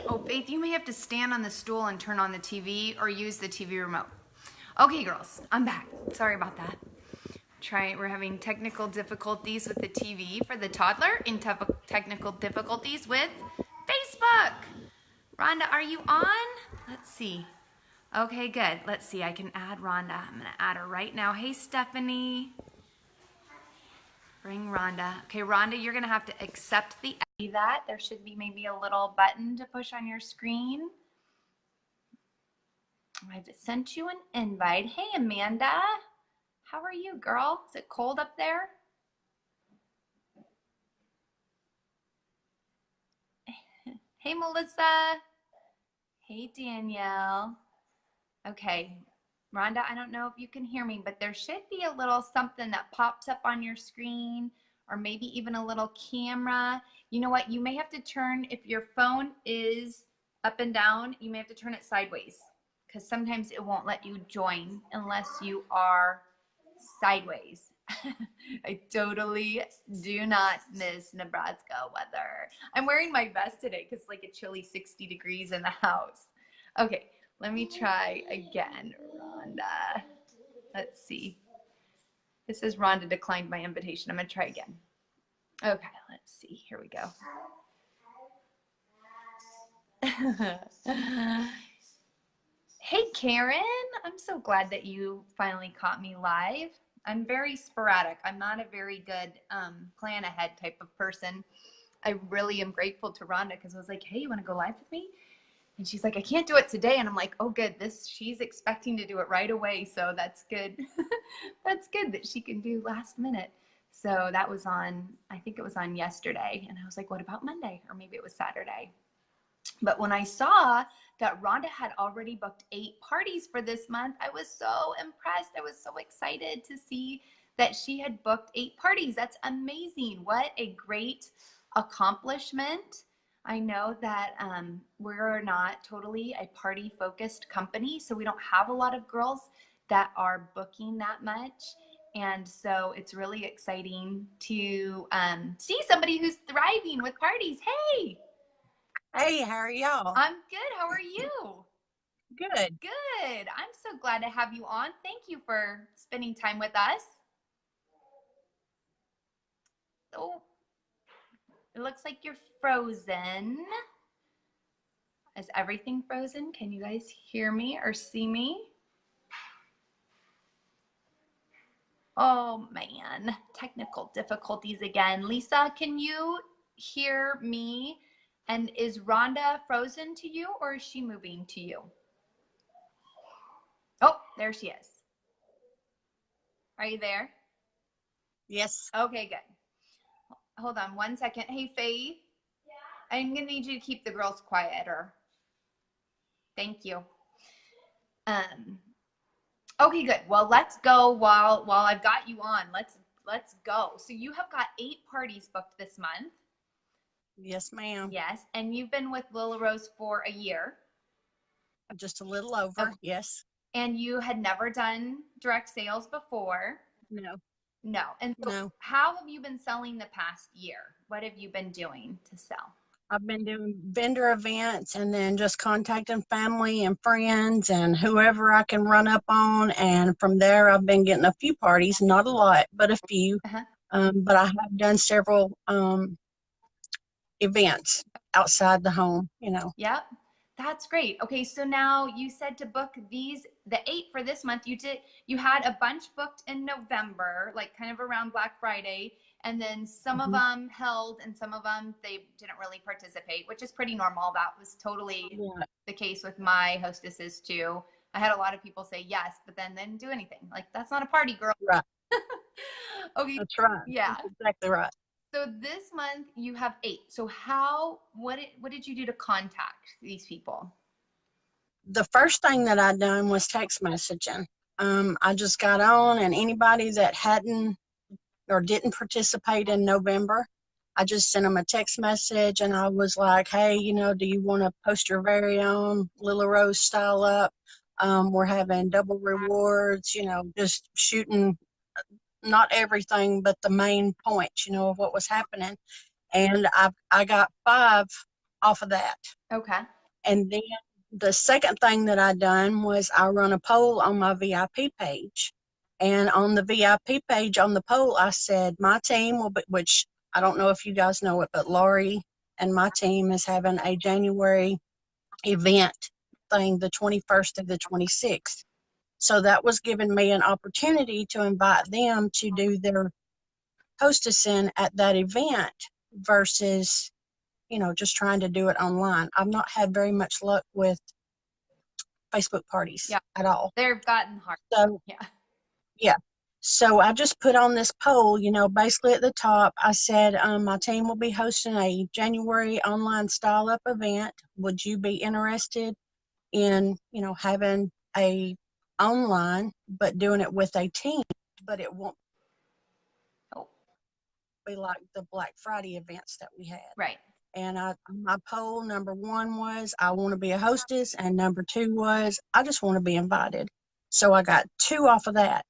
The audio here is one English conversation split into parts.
Oh, Faith, you may have to stand on the stool and turn on the TV or use the TV remote. Okay, girls, I'm back. Sorry about that. We're having technical difficulties with the TV for the toddler and technical difficulties with Facebook. Rhonda, are you on? Let's see. Okay, good. Let's see. I can add Rhonda. I'm going to add her right now. Hey, Stephanie. Bring Rhonda. Okay, Rhonda, you're going to have to accept the that. There should be maybe a little button to push on your screen. I've sent you an invite. Hey, Amanda. How are you, girl? Is it cold up there? Hey, Melissa. Hey, Danielle. Okay, Rhonda, I don't know if you can hear me, but there should be a little something that pops up on your screen, or maybe even a little camera. You know what? You may have to turn, if your phone is up and down, you may have to turn it sideways, because sometimes it won't let you join unless you are sideways. I totally do not miss Nebraska weather. I'm wearing my vest today because it's like a chilly 60 degrees in the house. Okay, let me try again, Rhonda. Let's see. This is Rhonda declined my invitation. I'm going to try again. Okay, let's see. Here we go. Hey, Karen. I'm so glad that you finally caught me live. I'm very sporadic. I'm not a very good plan ahead type of person. I really am grateful to Rhonda because I was like, hey, you want to go live with me? And she's like, I can't do it today. And I'm like, oh, good. She's expecting to do it right away. So that's good. That's good that she can do last minute. So that was on, I think it was on yesterday. And I was like, what about Monday? Or maybe it was Saturday. But when I saw that Rhonda had already booked 8 parties for this month, I was so impressed. I was so excited to see that she had booked 8 parties. That's amazing. What a great accomplishment. I know that we're not totally a party focused company, so we don't have a lot of girls that are booking that much. And so it's really exciting to see somebody who's thriving with parties. Hey. Hey, how are y'all? I'm good. How are you? Good. Good. I'm so glad to have you on. Thank you for spending time with us. Oh, it looks like you're frozen. Is everything frozen? Can you guys hear me or see me? Oh man, technical difficulties again. Lisa, can you hear me? And is Rhonda frozen to you or is she moving to you? Oh, there she is. Are you there? Yes. Okay, good. Hold on one second. Hey, Faith. Yeah. I'm gonna need you to keep the girls quieter. Thank you. Okay, good. Well, let's go while I've got you on. Let's go. So you have got 8 parties booked this month. Yes, ma'am. Yes, and you've been with Lila Rose for a year. Just a little over. Okay. Yes. And you had never done direct sales before. No. No. And so no. How have you been selling the past year? What have you been doing to sell? I've been doing vendor events and then just contacting family and friends and whoever I can run up on. And from there, I've been getting a few parties, not a lot, but a few. But I have done several events outside the home, you know. Yep. That's great. Okay, so now you said to book the 8 for this month. You had a bunch booked in November, like kind of around Black Friday, and then some of them held and some of them they didn't really participate, which is pretty normal. That was totally the case with my hostesses too. I had a lot of people say yes, but then they didn't do anything. Like, that's not a party, girl. Right. Okay. That's right. Yeah. That's exactly right. So this month you have 8. So what did you do to contact these people? The first thing that I done was text messaging. I just got on, and anybody that hadn't or didn't participate in November, I just sent them a text message, and I was like, hey, do you want to post your very own Lila Rose style up? We're having double rewards, just shooting not everything, but the main points, of what was happening. And I got 5 off of that. Okay. And then the second thing that I done was I run a poll on my VIP page. And on the VIP page on the poll, I said my team will be, which I don't know if you guys know it, but Lori and my team is having a January event thing, the 21st to the 26th. So that was giving me an opportunity to invite them to do their hostessing at that event versus, just trying to do it online. I've not had very much luck with Facebook parties Yeah. at all. They've gotten hard. So, yeah. So I just put on this poll, basically at the top, I said, my team will be hosting a January online style up event. Would you be interested in, having a online, but doing it with a team, but it won't be like the Black Friday events that we had. Right. And my poll, number 1 was, I want to be a hostess. And number 2 was, I just want to be invited. So I got 2 off of that.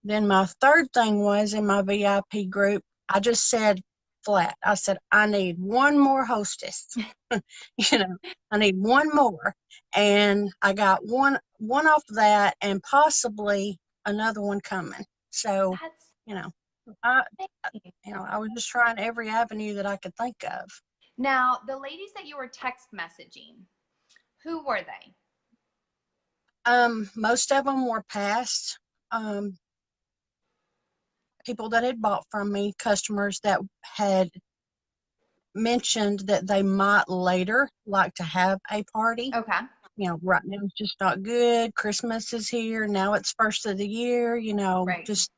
Then my third thing was in my VIP group, I just said flat, I said, I need 1 more hostess. I need 1 more. And I got one off of that and possibly another one coming. So, I was just trying every avenue that I could think of. Now, the ladies that you were text messaging, who were they? Most of them were past people that had bought from me, customers that had mentioned that they might later like to have a party. Okay. Right now it's just not good. Christmas is here. Now it's first of the year, right. Just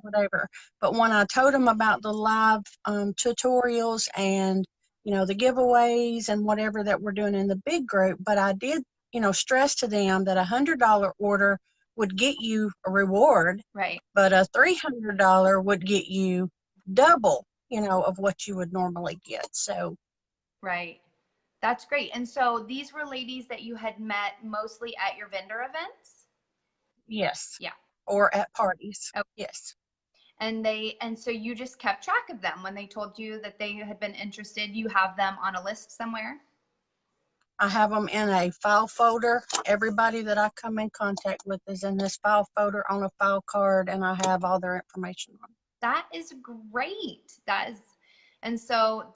whatever. But when I told them about the live tutorials and, the giveaways and whatever that we're doing in the big group, but I did, stress to them that $100 order would get you a reward. Right. But a $300 would get you double, of what you would normally get. So. Right. That's great. And so these were ladies that you had met mostly at your vendor events? Yes. Yeah. Or at parties. Okay. Yes. And so you just kept track of them when they told you that they had been interested. You have them on a list somewhere? I have them in a file folder. Everybody that I come in contact with is in this file folder on a file card, and I have all their information on it. That is great. And so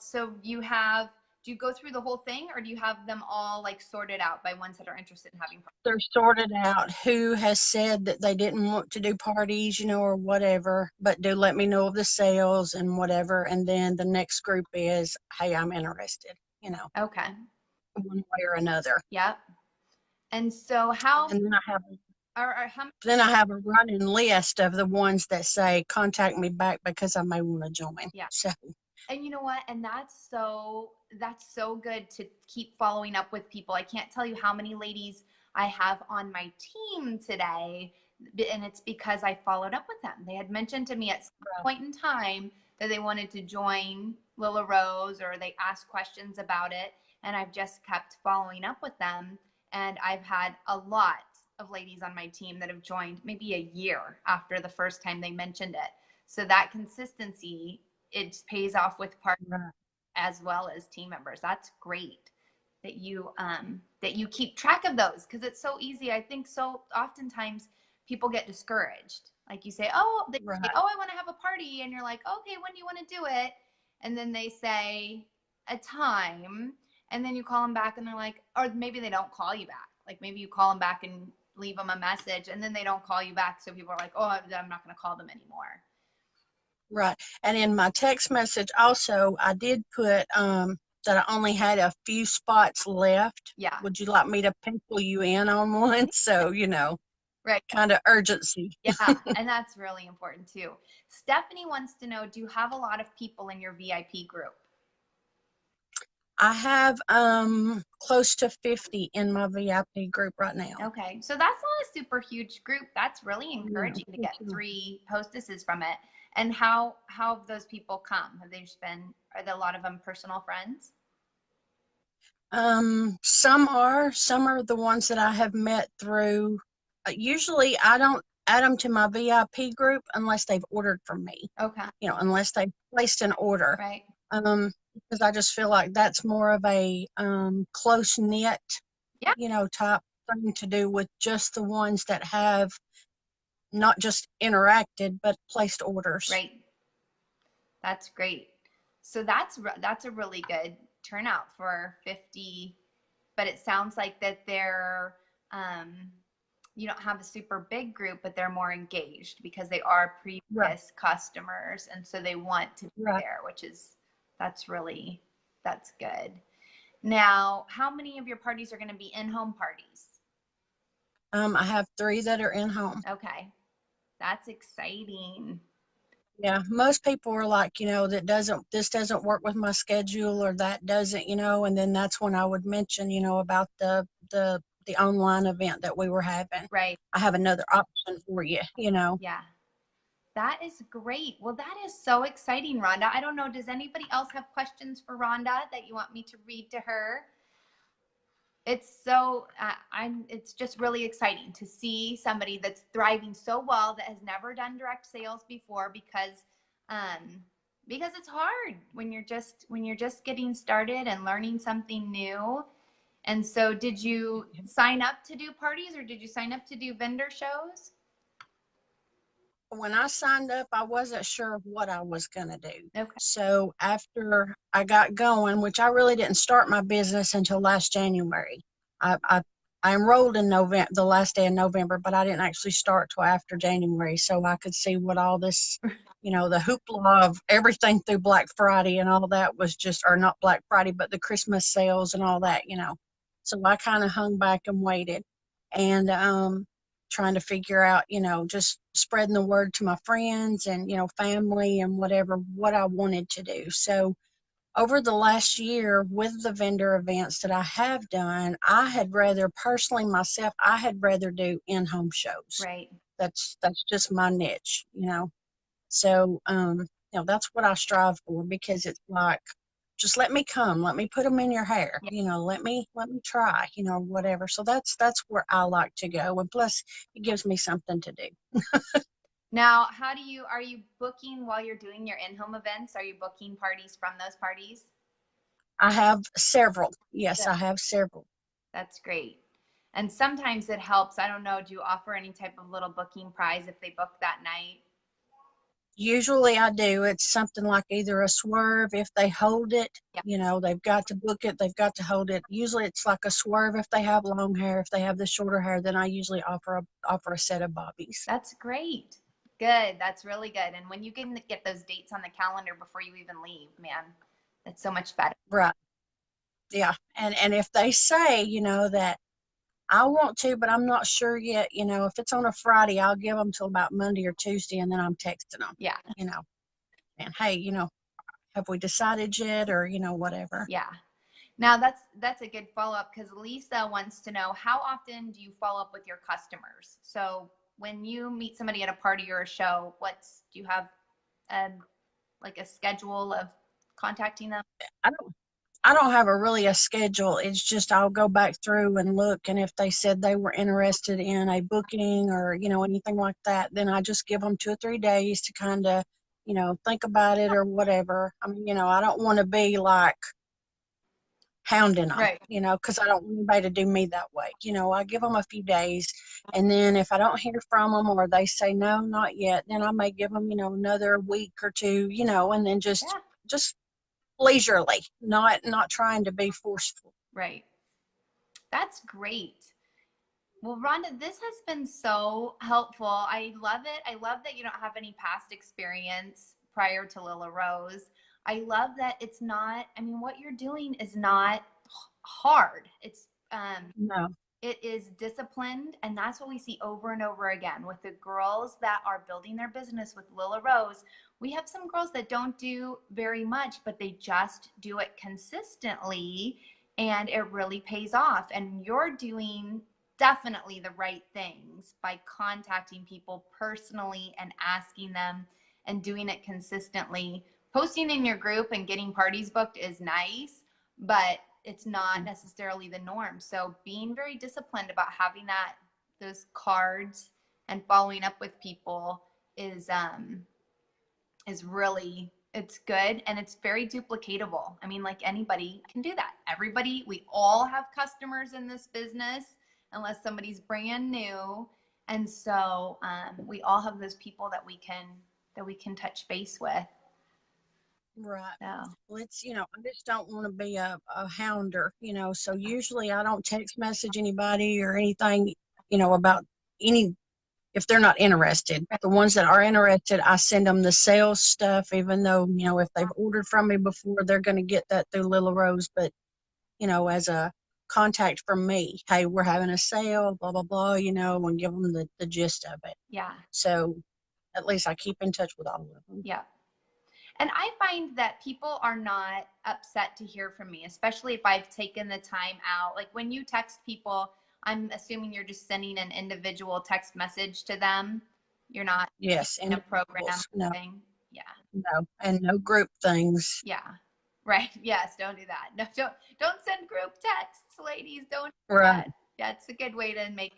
do you go through the whole thing, or do you have them all like sorted out by ones that are interested in having parties? They're sorted out who has said that they didn't want to do parties, or whatever, but do let me know of the sales and whatever. And then the next group is, hey, I'm interested, Okay. one way or another. Yep. And so and then I have how then I have a running list of the ones that say contact me back because I may want to join. Yeah. So. And you know what? And that's so good to keep following up with people. I can't tell you how many ladies I have on my team today, and it's because I followed up with them. They had mentioned to me at some point in time that they wanted to join Lila Rose, or they asked questions about it, and I've just kept following up with them. And I've had a lot of ladies on my team that have joined maybe a year after the first time they mentioned it. So that consistency, it pays off with partners as well as team members. That's great that you keep track of those, because it's so easy. I think so oftentimes people get discouraged. Like you say, say, oh, I want to have a party, and you're like, okay, when do you want to do it? And then they say a time, and then you call them back, and they're like, or maybe they don't call you back. Like maybe you call them back and leave them a message, and then they don't call you back. So people are like, oh, I'm not going to call them anymore. Right. And in my text message also, I did put that I only had a few spots left. Yeah. Would you like me to pencil you in on one? So, right. Kind of urgency. Yeah. And that's really important too. Stephanie wants to know, do you have a lot of people in your VIP group? I have close to 50 in my VIP group right now. Okay. So that's not a super huge group. That's really encouraging to get 3 hostesses from it. And how have those people come? Have they just are there a lot of them personal friends? Some are the ones that I have met through. Usually I don't add them to my VIP group unless they've ordered from me. Okay. Unless they've placed an order. Right. because I just feel like that's more of a close knit, Yeah, type thing to do with just the ones that have not just interacted but placed orders. right. That's great. So that's a really good turnout for 50, but it sounds like that they're um, you don't have a super big group, but they're more engaged because they are Right, previous customers, and so they want to be right. there, which is that's really that's good. Now, how many of your parties are going to be in-home parties? I have three that are in home. Okay, that's exciting. Yeah, most people are like, this doesn't work with my schedule or that doesn't, and then that's when I would mention, about the online event that we were having. Right. I have another option for you. Yeah. That is great. Well, that is so exciting, Rhonda. I don't know. Does anybody else have questions for Rhonda that you want me to read to her? It's so it's just really exciting to see somebody that's thriving so well that has never done direct sales before um because it's hard when you're just getting started and learning something new. And so did you sign up to do parties or did you sign up to do vendor shows? When I signed up, I wasn't sure of what I was going to do. Okay. So after I got going, which I really didn't start my business until last January, I, I, I enrolled in November, the last day of November, but I didn't actually start till after January. So I could see what all this, the hoopla of everything through Black Friday and all that was just, or not Black Friday, but the Christmas sales and all that. So I kind of hung back and waited. And trying to figure out, just spreading the word to my friends and, family and whatever, what I wanted to do. So over the last year with the vendor events that I have done, I had rather personally myself, I had rather do in-home shows. Right. That's just my niche. So, that's what I strive for because it's like, just let me come, let me put them in your hair, Yeah. let me try, whatever. So that's where I like to go. And plus it gives me something to do. Now, are you booking while you're doing your in-home events? Are you booking parties from those parties? I have several. Yes, Yeah. I have several. That's great. And sometimes it helps. I don't know, do you offer any type of little booking prize if they book that night? Usually I do. It's something like either a swerve if they hold it, Yeah. they've got to book it, they've got to hold it. Usually it's like a swerve if they have long hair. If they have the shorter hair, then I usually offer a set of bobbies. That's great. Good. That's really good. And when you can get those dates on the calendar before you even leave, man, that's so much better. Right. Yeah. And if they say, that I want to, but I'm not sure yet, if it's on a Friday, I'll give them till about Monday or Tuesday and then I'm texting them, Yeah. you know, and hey, have we decided yet or, whatever. Yeah. Now that's a good follow-up because Lisa wants to know how often do you follow up with your customers? So when you meet somebody at a party or a show, do you have um, like a schedule of contacting them? I don't I don't have a schedule. It's just I'll go back through and look, and if they said they were interested in a booking or anything like that, then I just give them 2 or 3 days to kind of think about it or whatever. I mean, I don't want to be like hounding them, Right. because I don't want anybody to do me that way. I give them a few days, and then if I don't hear from them or they say no, not yet, then I may give them another week or two, and then Yeah. just leisurely, not trying to be forceful. Right. That's great. Well, Rhonda, this has been so helpful. I love it. I love that you don't have any past experience prior to Lila Rose. I love that it's not, I mean, what you're doing is not hard. No. It is disciplined, and that's what we see over and over again with the girls that are building their business with Lila Rose. We have some girls that don't do very much, but they just do it consistently, and it really pays off. And you're doing definitely the right things by contacting people personally and asking them and doing it consistently. Posting in your group and getting parties booked is nice, but it's not necessarily the norm. So being very disciplined about having those cards and following up with people is really It's good and it's very duplicatable. I mean, like anybody can do that. Everybody, we all have customers in this business unless somebody's brand new. And so we all have those people that we can touch base with. Right. So Well, it's, I just don't want to be a hounder, so usually I don't text message anybody or anything, about any, if they're not interested. The ones that are interested, I send them the sales stuff, even though, if they've ordered from me before, they're going to get that through Little Rose. But, as a contact from me, hey, we're having a sale, blah, blah, blah, and give them the gist of it. yeah, So at least I keep in touch with all of them. yeah. And I find that people are not upset to hear from me, especially if I've taken the time out. Like when you text people, I'm assuming you're just sending an individual text message to them. You're not Yes, in a program individuals. No, thing. Yeah. no, and no group things. Yeah. Right. Yes. Don't do that. No, don't send group texts, ladies. Don't do Right. that. Yeah, it's a good way to make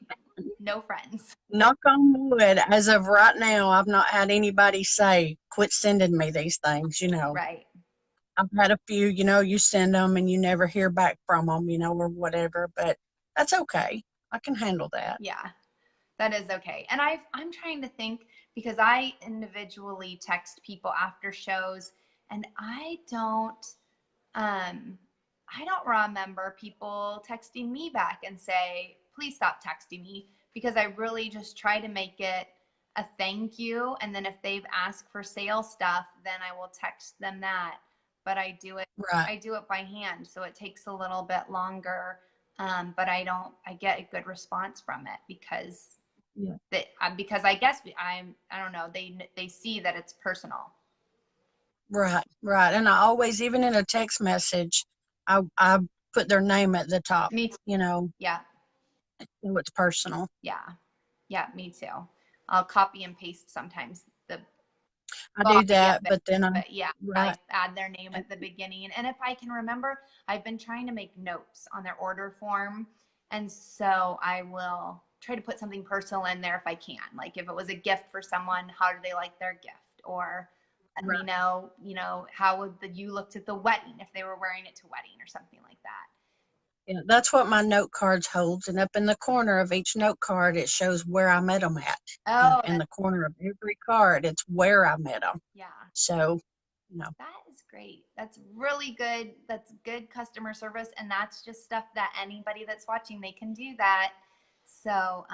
no friends. Knock on wood, as of right now, I've not had anybody say, quit sending me these things, Right. I've had a few, you send them and you never hear back from them, or whatever, but that's okay. I can handle that. Yeah. That is okay. And I'm trying to think because I individually text people after shows and I don't remember people texting me back and say, please stop texting me because I really just try to make it a thank you. And then if they've asked for sale stuff, then I will text them that. But Right. I do it by hand. So it takes a little bit longer. But I get a good response from it because Yeah. because I guess I don't know, they see that it's personal. Right, right. And I always, even in a text message, I put their name at the top, Me too. Yeah. so it's personal. Yeah. Yeah, me too. I'll copy and paste sometimes the I do body of that, it, but then but yeah, I right. add their name at the beginning. And if I can remember, I've been trying to make notes on their order form. And so I will try to put something personal in there if I can. Like if it was a gift for someone, how do they like their gift? Or let me know, how would you looked at the wedding if they were wearing it to wedding or something like that. Yeah, that's what my note cards holds. And up in the corner of each note card, it shows where I met them at. Oh, In the corner of every card, it's where I met them. yeah. So, That is great. That's really good. That's good customer service. And that's just stuff that anybody that's watching, they can do that. So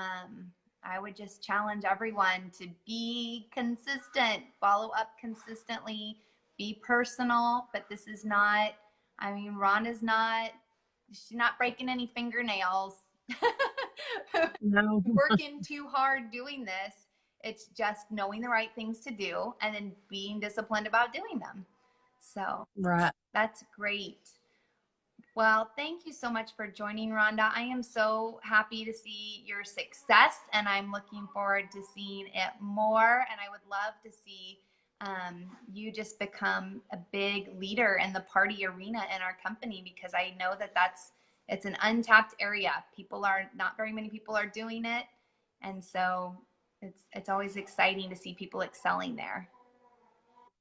I would just challenge everyone to be consistent, follow up consistently, be personal. But this is not, I mean, Rhonda's not, she's not breaking any fingernails. no. Working too hard doing this. It's just knowing the right things to do and then being disciplined about doing them. So Right. that's great. Well, thank you so much for joining, Rhonda. I am so happy to see your success and I'm looking forward to seeing it more. And I would love to see you just become a big leader in the party arena in our company because I know that it's an untapped area. Not very many people are doing it. And so it's always exciting to see people excelling there.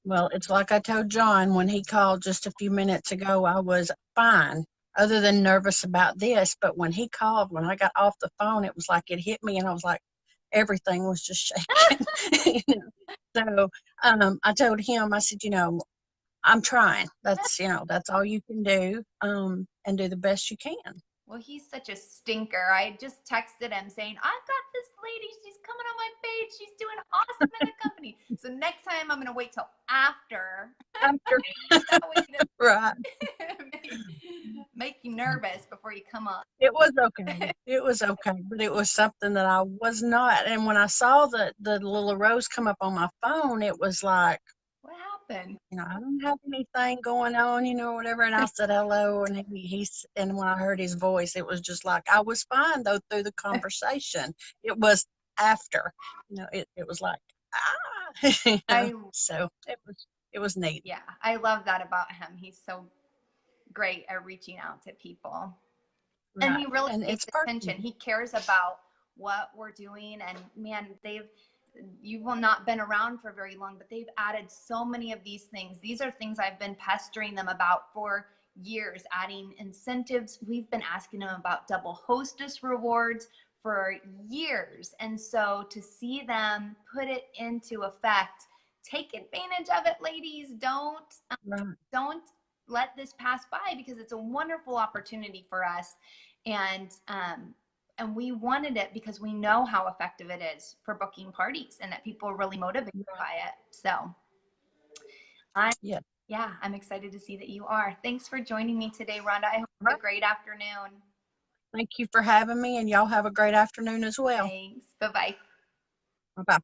Well, it's like I told John when he called just a few minutes ago, I was fine, other than nervous about this. But when he called, when I got off the phone, it was like it hit me, and I was like, everything was just shaking. So I told him, I said, I'm trying. That's all you can do, and do the best you can. Well, he's such a stinker. I just texted him saying, I've got this lady. She's coming on my page. She's doing awesome in the company. So next time I'm going to wait till after. After, To right. make you nervous before you come on. It was okay. It was okay, but it was something that I was not. And when I saw the little rose come up on my phone, it was like, what happened? I don't have anything going on, whatever. And I said hello, and and when I heard his voice, it was just like I was fine though through the conversation. It was after, it was like so it was neat. Yeah, I love that about him. He's so great at reaching out to people. Right. And he really and pays attention. He cares about what we're doing. And man, you will not been around for very long, but they've added so many of these things. These are things I've been pestering them about for years, adding incentives. We've been asking them about double hostess rewards for years. And so to see them put it into effect, take advantage of it, ladies. Right. Don't let this pass by, because it's a wonderful opportunity for us. And we wanted it because we know how effective it is for booking parties and that people are really motivated Right. by it. So I, Yeah. yeah, I'm excited to see that you are. Thanks for joining me today, Rhonda. I hope you have Right. a great afternoon. Thank you for having me, and y'all have a great afternoon as well. Thanks. Bye-bye. Bye bye.